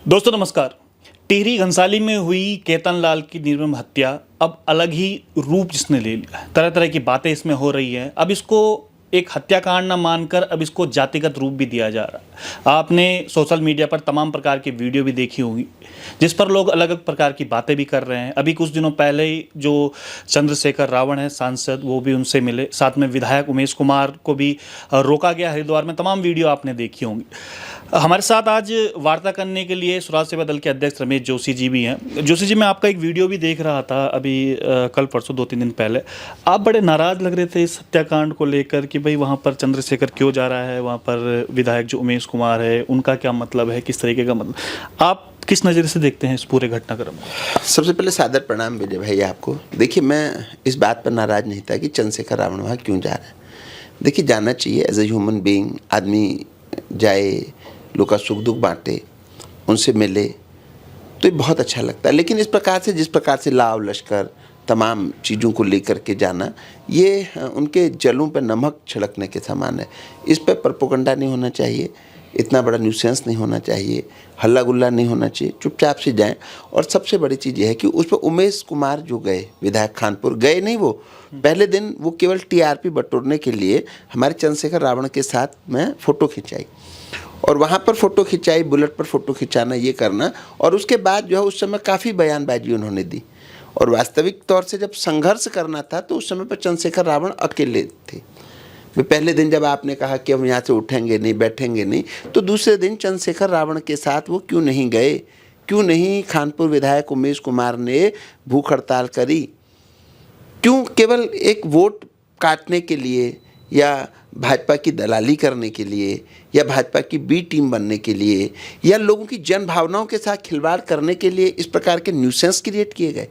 दोस्तों नमस्कार। टिहरी घनसाली में हुई केतन लाल की निर्मम हत्या अब अलग ही रूप जिसने ले लिया। तरह तरह की बातें इसमें हो रही हैं। अब इसको एक हत्याकांड न मानकर अब इसको जातिगत रूप भी दिया जा रहा है। आपने सोशल मीडिया पर तमाम प्रकार की वीडियो भी देखी होंगी जिस पर लोग अलग अलग प्रकार की बातें भी कर रहे हैं। अभी कुछ दिनों पहले ही जो चंद्रशेखर रावण है सांसद, वो भी उनसे मिले। साथ में विधायक उमेश कुमार को भी रोका गया हरिद्वार में। तमाम वीडियो आपने देखी होंगी। हमारे साथ आज वार्ता करने के लिए स्वराज सेवा दल के अध्यक्ष रमेश जोशी जी भी हैं। जोशी जी, मैं आपका एक वीडियो भी देख रहा था अभी कल परसों 2-3 दिन पहले। आप बड़े नाराज़ लग रहे थे इस हत्याकांड को लेकर कि भाई वहाँ पर चंद्रशेखर क्यों जा रहा है, वहाँ पर विधायक जो उमेश कुमार है उनका क्या मतलब है, किस तरीके का मतलब, आप किस नज़रिए से देखते हैं इस पूरे घटनाक्रम को? सबसे पहले सादर प्रणाम विजय भाई आपको। देखिए, मैं इस बात पर नाराज़ नहीं था कि चंद्रशेखर रावण वहाँ क्यों जा रहा है। देखिए, जाना चाहिए। एज ए ह्यूमन बीइंग आदमी जाए, लोग का सुख दुख बांटे, उनसे मिले, तो ये बहुत अच्छा लगता है। लेकिन इस प्रकार से, जिस प्रकार से लाव लश्कर तमाम चीज़ों को लेकर के जाना, ये उनके जलों पर नमक छिड़कने के समान है। इस पर प्रोपेगेंडा नहीं होना चाहिए, इतना बड़ा न्यूसेंस नहीं होना चाहिए, हल्ला गुल्ला नहीं होना चाहिए। चुपचाप से जाएं। और सबसे बड़ी चीज़ ये है कि उस पर उमेश कुमार जो गए, विधायक खानपुर गए नहीं, वो पहले दिन वो केवल टीआरपी बटोरने के लिए हमारे चंद्रशेखर रावण के साथ में फ़ोटो खिंचाई और वहाँ पर फ़ोटो खिंचाई, बुलेट पर फ़ोटो खिंचाना, ये करना। और उसके बाद जो है उस समय काफ़ी बयानबाजी उन्होंने दी। और वास्तविक तौर से जब संघर्ष करना था तो उस समय पर चंद्रशेखर रावण अकेले थे। वे पहले दिन जब आपने कहा कि हम यहाँ से उठेंगे नहीं, बैठेंगे नहीं, तो दूसरे दिन चंद्रशेखर रावण के साथ वो क्यों नहीं गए? क्यों नहीं खानपुर विधायक उमेश कुमार ने भूख हड़ताल करी? क्यों केवल एक वोट काटने के लिए, या भाजपा की दलाली करने के लिए, या भाजपा की बी टीम बनने के लिए, या लोगों की जन भावनाओं के साथ खिलवाड़ करने के लिए इस प्रकार के न्यूसेंस क्रिएट किए गए?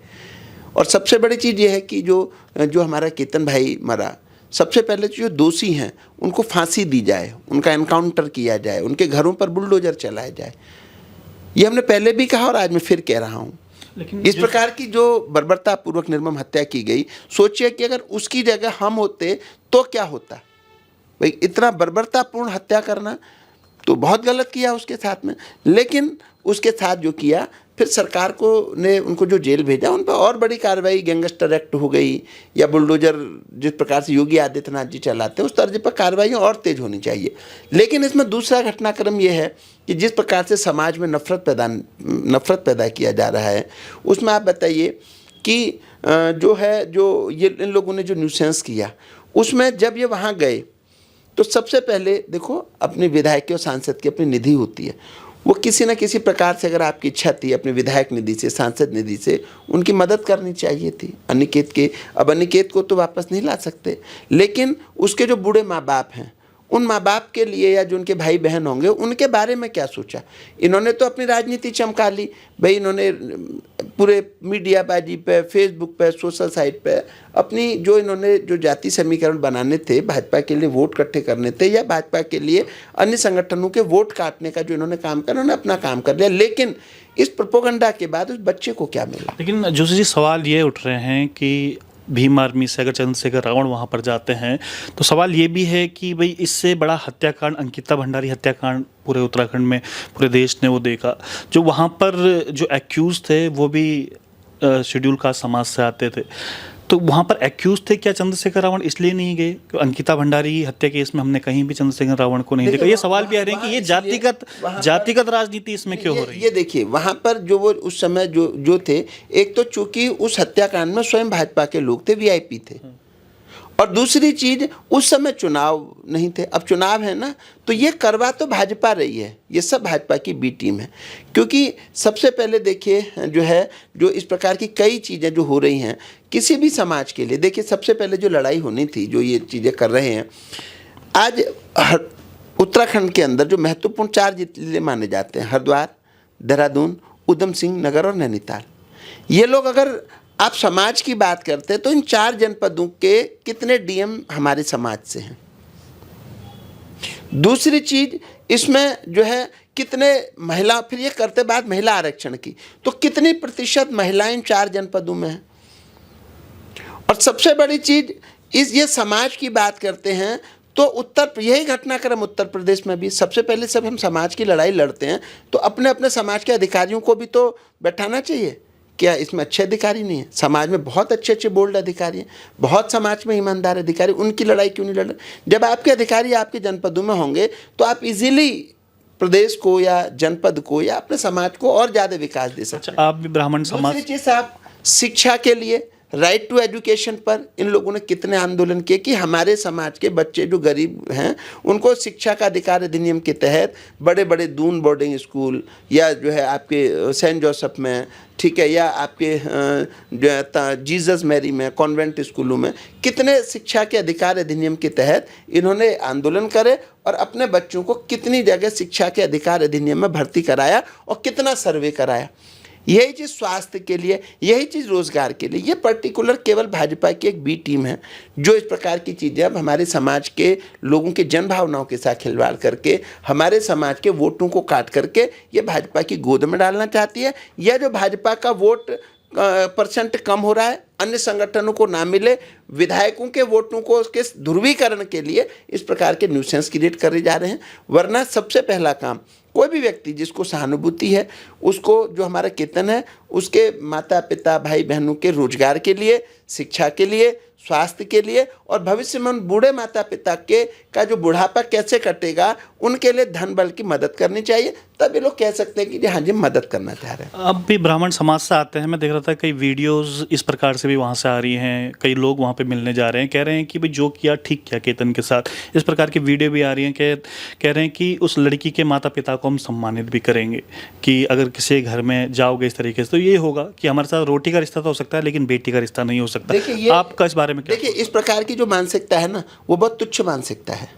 और सबसे बड़ी चीज़ ये है कि जो हमारा केतन भाई मरा, सबसे पहले जो दोषी हैं उनको फांसी दी जाए, उनका एनकाउंटर किया जाए, उनके घरों पर बुलडोजर चलाया जाए। ये हमने पहले भी कहा और आज मैं फिर कह रहा हूँ। लेकिन इस प्रकार की जो बर्बरतापूर्वक निर्मम हत्या की गई, सोचिए कि अगर उसकी जगह हम होते तो क्या होता। भाई, इतना बर्बरतापूर्ण हत्या करना तो बहुत गलत किया उसके साथ में। लेकिन उसके साथ जो किया, फिर सरकार को ने उनको जो जेल भेजा, उन पर और बड़ी कार्रवाई, गैंगस्टर एक्ट हो गई, या बुलडोजर जिस प्रकार से योगी आदित्यनाथ जी चलाते हैं उस तर्ज पर कार्रवाई और तेज होनी चाहिए। लेकिन इसमें दूसरा घटनाक्रम ये है कि जिस प्रकार से समाज में नफरत पैदा किया जा रहा है, उसमें आप बताइए कि जो ये इन लोगों ने जो न्यूसेंस किया, उसमें जब ये वहाँ गए तो सबसे पहले देखो, अपने विधायक और सांसद की अपनी निधि होती है। वो किसी न किसी प्रकार से, अगर आपकी इच्छा थी, अपने विधायक निधि से, सांसद निधि से उनकी मदद करनी चाहिए थी अनिकेत के। अब अनिकेत को तो वापस नहीं ला सकते, लेकिन उसके जो बूढ़े माँ बाप हैं, उन माँ बाप के लिए, या जो उनके भाई बहन होंगे, उनके बारे में क्या सोचा? इन्होंने तो अपनी राजनीति चमका ली भाई। इन्होंने पूरे मीडियाबाजी पे, फेसबुक पे, सोशल साइट पे अपनी इन्होंने जो जाति समीकरण बनाने थे, भाजपा के लिए वोट इकट्ठे करने थे, या भाजपा के लिए अन्य संगठनों के वोट काटने का जो इन्होंने काम किया, उन्होंने अपना काम कर लिया। लेकिन इस प्रोपेगेंडा के बाद उस बच्चे को क्या मिला? लेकिन जोशी जी, सवाल ये उठ रहे हैं कि भीम आर्मी से अगर चंद्रशेखर रावण वहाँ पर जाते हैं तो सवाल ये भी है कि भाई इससे बड़ा हत्याकांड, अंकिता भंडारी हत्याकांड पूरे उत्तराखंड में, पूरे देश ने वो देखा। जो वहाँ पर जो एक्यूज थे वो भी शेड्यूल कास्ट समाज से आते थे। तो वहाँ पर एक्यूज थे। क्या चंद्रशेखर रावण इसलिए नहीं गए? अंकिता भंडारी हत्या केस में हमने कहीं भी चंद्रशेखर रावण को नहीं देखा। ये सवाल भी आ रहे हैं कि ये जातिगत राजनीति इसमें क्यों हो रही है? ये देखिए, वहाँ पर जो वो उस समय जो थे, एक तो चूंकि उस हत्याकांड में स्वयं भाजपा के लोग थे, वीआईपी थे। और दूसरी चीज, उस समय चुनाव नहीं थे। अब चुनाव है ना, तो ये करवा तो भाजपा रही है, ये सब भाजपा की बी टीम है। क्योंकि सबसे पहले देखिए, जो इस प्रकार की कई चीज़ें जो हो रही हैं किसी भी समाज के लिए, देखिए सबसे पहले जो लड़ाई होनी थी, जो ये चीज़ें कर रहे हैं आज उत्तराखंड के अंदर, जो महत्वपूर्ण 4 जिले माने जाते हैं, हरिद्वार, देहरादून, उधम सिंह नगर और नैनीताल। ये लोग, अगर आप समाज की बात करते हैं तो इन 4 जनपदों के कितने डीएम हमारे समाज से हैं? दूसरी चीज, इसमें कितने महिला, फिर ये करते बात महिला आरक्षण की, तो कितनी प्रतिशत महिलाएं 4 जनपदों में हैं? और सबसे बड़ी चीज, ये समाज की बात करते हैं तो यही घटनाक्रम उत्तर प्रदेश में भी। सबसे पहले सब हम समाज की लड़ाई लड़ते हैं तो अपने अपने समाज के अधिकारियों को भी तो बैठाना चाहिए। क्या इसमें अच्छे अधिकारी नहीं है? समाज में बहुत अच्छे अच्छे बोल्ड अधिकारी हैं, बहुत समाज में ईमानदार अधिकारी, उनकी लड़ाई क्यों नहीं लड़ रहे? जब आपके अधिकारी आपके जनपदों में होंगे तो आप इजीली प्रदेश को या जनपद को या अपने समाज को और ज़्यादा विकास दे सकते हैं। आप भी ब्राह्मण समाज। दूसरी चीज़, आप शिक्षा के लिए राइट टू एजुकेशन पर इन लोगों ने कितने आंदोलन किए कि हमारे समाज के बच्चे जो गरीब हैं उनको शिक्षा का अधिकार अधिनियम के तहत बड़े बड़े दून बोर्डिंग स्कूल या जो है आपके सेंट जोसेफ में, ठीक है, या आपके जो है जीसस मैरी में, कॉन्वेंट स्कूलों में कितने शिक्षा के अधिकार अधिनियम के तहत इन्होंने आंदोलन करे और अपने बच्चों को कितनी जगह शिक्षा के अधिकार अधिनियम में भर्ती कराया और कितना सर्वे कराया। यही चीज़ स्वास्थ्य के लिए, यही चीज़ रोजगार के लिए। ये पर्टिकुलर केवल भाजपा की एक बी टीम है जो इस प्रकार की चीज़ें अब हमारे समाज के लोगों के जन भावनाओं के साथ खिलवाड़ करके हमारे समाज के वोटों को काट करके ये भाजपा की गोद में डालना चाहती है। या जो भाजपा का वोट परसेंट कम हो रहा है, अन्य संगठनों को ना मिले, विधायकों के वोटों को उसके ध्रुवीकरण के लिए इस प्रकार के न्यूसेंस क्रिएट करे जा रहे हैं। वरना सबसे पहला काम, कोई भी व्यक्ति जिसको सहानुभूति है उसको, जो हमारा केतन है, उसके माता पिता भाई बहनों के रोजगार के लिए, शिक्षा के लिए, स्वास्थ्य के लिए और भविष्य में उन बूढ़े माता पिता के का जो बुढ़ापा कैसे कटेगा उनके लिए धन बल की मदद करनी चाहिए। तब ये लोग कह सकते हैं कि जी हाँ जी मदद करना चाह रहे हैं। अब भी ब्राह्मण समाज से आते हैं, मैं देख रहा था कई वीडियोस इस प्रकार से भी वहाँ से आ रही हैं, कई लोग वहाँ पे मिलने जा रहे हैं, कह रहे हैं कि भाई जो किया ठीक किया केतन के साथ। इस प्रकार की वीडियो भी आ रही हैं, कह रहे हैं कि उस लड़की के माता पिता को हम सम्मानित भी करेंगे कि अगर किसी घर में जाओगे इस तरीके से तो ये होगा कि हमारे साथ रोटी का रिश्ता तो हो सकता है लेकिन बेटी का रिश्ता नहीं हो सकता। आपका इस बारे में क्या? देखिए, इस प्रकार की जो मानसिकता है ना वो बहुत तुच्छ मानसिकता है।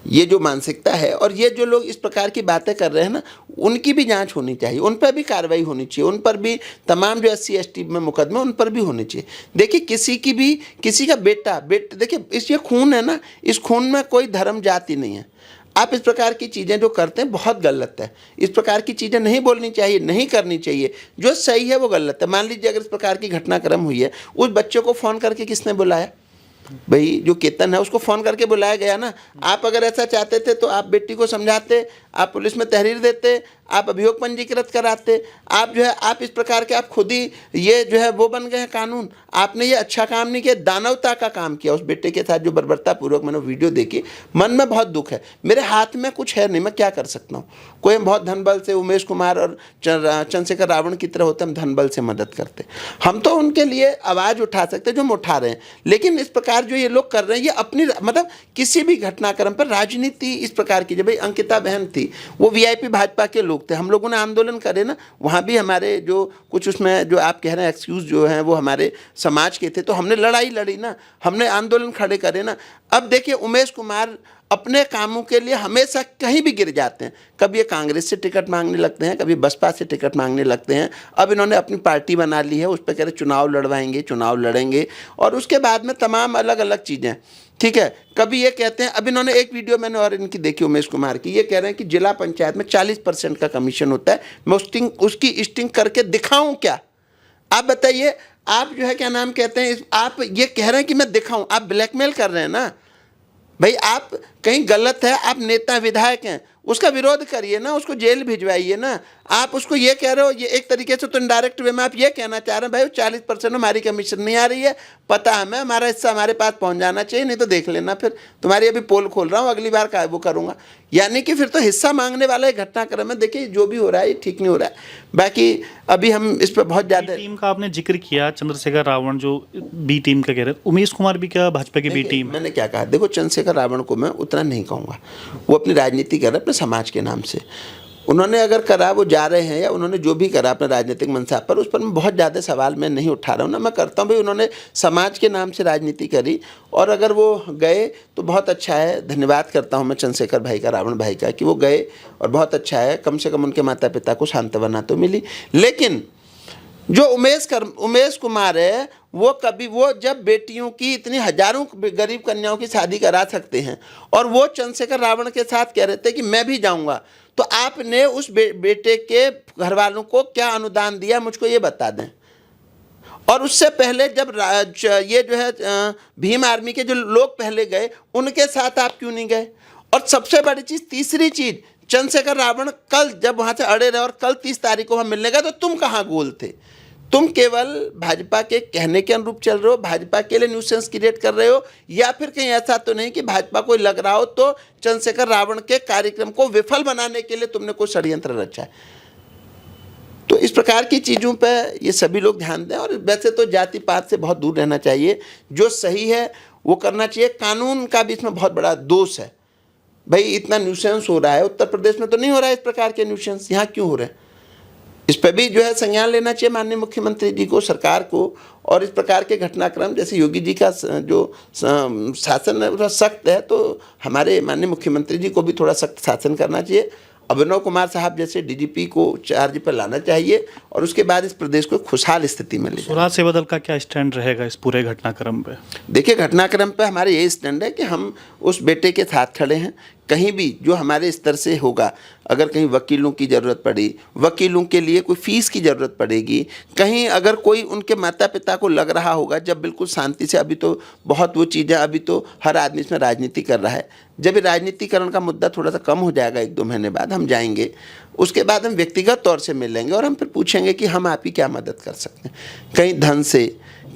ये जो मानसिकता है और ये जो लोग इस प्रकार की बातें कर रहे हैं ना, उनकी भी जांच होनी चाहिए, उन पर भी कार्रवाई होनी चाहिए, उन पर भी तमाम जो SC ST में मुकदमे उन पर भी होने चाहिए। देखिए, किसी का बेटा देखिए, इस ये खून है ना, इस खून में कोई धर्म जाति नहीं है। आप इस प्रकार की चीज़ें जो करते हैं बहुत गलत है। इस प्रकार की चीज़ें नहीं बोलनी चाहिए, नहीं करनी चाहिए। जो सही है वो गलत है। मान लीजिए अगर इस प्रकार की घटनाक्रम हुई है, उस बच्चे को फ़ोन करके किसने बुलाया? भाई जो केतन है उसको फ़ोन करके बुलाया गया ना। आप अगर ऐसा चाहते थे तो आप बेटी को समझाते, आप पुलिस में तहरीर देते, आप अभियोग पंजीकृत कराते। आप जो है आप इस प्रकार के आप खुद ही ये जो है वो बन गए हैं कानून। आपने ये अच्छा काम नहीं किया, दानवता का काम किया। उस बेटे के साथ जो बर्बरतापूर्वक मैंने वीडियो देखी, मन में बहुत दुख है। मेरे हाथ में कुछ है नहीं, मैं क्या कर सकता हूँ? कोई बहुत धन बल से उमेश कुमार और चंद्रशेखर रावण की तरह होते, हम धन बल से मदद करते। हम तो उनके लिए आवाज़ उठा सकते जो हम उठा रहे हैं। लेकिन इस प्रकार जो ये लोग कर रहे हैं, ये अपनी मतलब किसी भी घटनाक्रम पर राजनीति इस प्रकार की। जब भाई अंकिता बहन थी, वो VIP भाजपा के लोग थे, हम लोगों ने आंदोलन करे ना, वहाँ भी हमारे जो कुछ उसमें जो आप कह रहे हैं एक्सक्यूज़ जो हैं वो हमारे समाज के थे, तो हमने लड़ाई लड़ी ना, हमने आंदोलन खड़े करे ना। अब देखिए, उमेश कुमार अपने कामों के लिए हमेशा कहीं भी गिर जाते हैं। कभी ये कांग्रेस से टिकट मांगने लगते हैं, कभी बसपा से टिकट मांगने लगते हैं। अब इन्होंने अपनी पार्टी बना ली है, उस पर कह रहे चुनाव लड़वाएंगे, चुनाव लड़ेंगे, और उसके बाद में तमाम अलग अलग चीज़ें, ठीक है। कभी ये कहते हैं, अब इन्होंने एक वीडियो मैंने और इनकी देखी उमेश कुमार की, ये कह रहे हैं कि जिला पंचायत में 40% का कमीशन होता है, मैं उसकी स्टिंग करके दिखाऊं क्या? आप बताइए, आप जो है क्या नाम कहते हैं, आप ये कह रहे हैं कि मैं दिखाऊं, आप ब्लैकमेल कर रहे हैं ना भाई। आप कहीं गलत है, आप नेता विधायक हैं, उसका विरोध करिए ना, उसको जेल भिजवाइए ना। आप उसको ये कह रहे हो, ये एक तरीके से तो इनडायरेक्ट वे में आप ये कहना चाह रहे हैं भाई 40% हमारी कमीशन नहीं आ रही है, पता हमें, हमारा हिस्सा हमारे पास पहुंच जाना चाहिए, नहीं तो देख लेना, फिर तुम्हारी अभी पोल खोल रहा हूँ, अगली बार का वो करूँगा। यानी कि फिर तो हिस्सा मांगने वाला एक घटनाक्रम है। देखिए, जो भी हो रहा है ये ठीक नहीं हो रहा है। बाकी अभी हम इस पर बहुत ज़्यादा टीम का आपने जिक्र किया, चंद्रशेखर रावण जो B टीम का कह रहे हैं, उमेश कुमार भी क्या भाजपा की B टीम? मैंने क्या कहा, देखो, चंद्रशेखर रावण को मैं उतना नहीं कहूँगा, वो अपनी राजनीति कर रहे हैं अपने समाज के नाम से। उन्होंने अगर करा, वो जा रहे हैं, या उन्होंने जो भी करा अपने राजनीतिक मंशा पर, उस पर मैं बहुत ज़्यादा सवाल मैं नहीं उठा रहा हूँ ना। मैं करता हूँ भाई, उन्होंने समाज के नाम से राजनीति करी, और अगर वो गए तो बहुत अच्छा है। धन्यवाद करता हूँ मैं चंद्रशेखर भाई का, रावण भाई का, कि वो गए, और बहुत अच्छा है, कम से कम उनके माता पिता को सांत्वना तो मिली। लेकिन जो उमेश कुमार है, वो जब बेटियों की इतनी हजारों गरीब कन्याओं की शादी करा सकते हैं, और वो चंद्रशेखर रावण के साथ कह रहे थे कि मैं भी जाऊंगा, तो आपने उस बेटे के घर वालों को क्या अनुदान दिया, मुझको ये बता दें। और उससे पहले जब ये जो है भीम आर्मी के जो लोग पहले गए उनके साथ आप क्यों नहीं गए? और सबसे बड़ी चीज़, तीसरी चीज़, चंद्रशेखर रावण कल जब वहाँ से अड़े रहे और कल 30 तारीख को हम मिलने गए तो तुम कहाँ गोल थे? तुम केवल भाजपा के कहने के अनुरूप चल रहे हो, भाजपा के लिए न्यूसेंस क्रिएट कर रहे हो, या फिर कहीं ऐसा तो नहीं कि भाजपा को लग रहा हो तो चंद्रशेखर रावण के कार्यक्रम को विफल बनाने के लिए तुमने कोई षड्यंत्र रचा है? तो इस प्रकार की चीज़ों पे ये सभी लोग ध्यान दें। और वैसे तो जाति पात से बहुत दूर रहना चाहिए, जो सही है वो करना चाहिए। कानून का भी इसमें बहुत बड़ा दोष है। भाई इतना न्यूसेंस हो रहा है, उत्तर प्रदेश में तो नहीं हो रहा है इस प्रकार के न्यूसेंस, यहाँ क्यों हो रहे हैं? इस पर भी जो है संज्ञान लेना चाहिए माननीय मुख्यमंत्री जी को, सरकार को। और इस प्रकार के घटनाक्रम, जैसे योगी जी का जो शासन सख्त है, तो हमारे माननीय मुख्यमंत्री जी को भी थोड़ा सख्त शासन करना चाहिए। अभिनव कुमार साहब जैसे डीजीपी को चार्ज पर लाना चाहिए और उसके बाद इस प्रदेश को खुशहाल स्थिति में ले जाना। स्वराज सेवा दल का क्या स्टैंड रहेगा इस पूरे घटनाक्रम पे? देखिए, घटनाक्रम पे हमारे ये स्टैंड है कि हम उस बेटे के साथ खड़े हैं। कहीं भी जो हमारे स्तर से होगा, अगर कहीं वकीलों की ज़रूरत पड़ी, वकीलों के लिए कोई फीस की ज़रूरत पड़ेगी, कहीं अगर कोई उनके माता पिता को लग रहा होगा, जब बिल्कुल शांति से, अभी तो बहुत वो चीज़ें, अभी तो हर आदमी इसमें राजनीति कर रहा है, जब ये राजनीतिकरण का मुद्दा थोड़ा सा कम हो जाएगा, 1-2 महीने बाद हम जाएंगे, उसके बाद हम व्यक्तिगत तौर से मिल लेंगे और हम फिर पूछेंगे कि हम आपकी क्या मदद कर सकते हैं। कहीं धन से,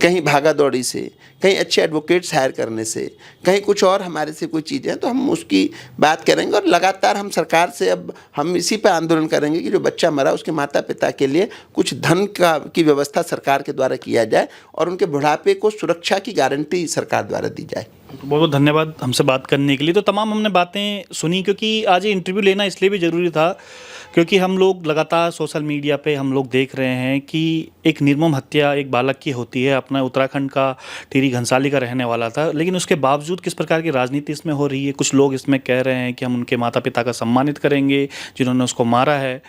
कहीं भागा दौड़ी से, कहीं अच्छे एडवोकेट्स हायर करने से, कहीं कुछ और हमारे से कोई चीज़ें हैं तो हम उसकी बात करेंगे। और लगातार हम सरकार से अब हम इसी पर आंदोलन करेंगे कि जो बच्चा मरा उसके माता पिता के लिए कुछ धन की व्यवस्था सरकार के द्वारा किया जाए और उनके बुढ़ापे को सुरक्षा की गारंटी सरकार द्वारा दी जाए। बहुत बहुत धन्यवाद हमसे बात करने के लिए। तो तमाम हमने बातें सुनी, क्योंकि आज ये इंटरव्यू लेना इसलिए भी ज़रूरी था क्योंकि हम लोग लगातार सोशल मीडिया पे हम लोग देख रहे हैं कि एक निर्मम हत्या एक बालक की होती है। अपना उत्तराखंड का टिहरी घनसाली का रहने वाला था, लेकिन उसके बावजूद किस प्रकार की राजनीति इसमें हो रही है। कुछ लोग इसमें कह रहे हैं कि हम उनके माता पिता का सम्मानित करेंगे जिन्होंने उसको मारा है,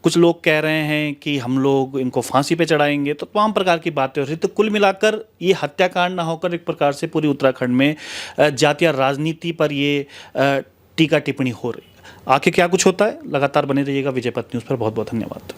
कुछ लोग कह रहे हैं कि हम लोग इनको फांसी पे चढ़ाएंगे। तो तमाम प्रकार की बातें हो रही। तो कुल मिलाकर ये हत्याकांड ना होकर एक प्रकार से पूरी उत्तराखंड में जातीय राजनीति पर ये टीका टिप्पणी हो रही है। आगे क्या कुछ होता है, लगातार बने रहिएगा विजय पथ न्यूज़ पर। बहुत बहुत धन्यवाद।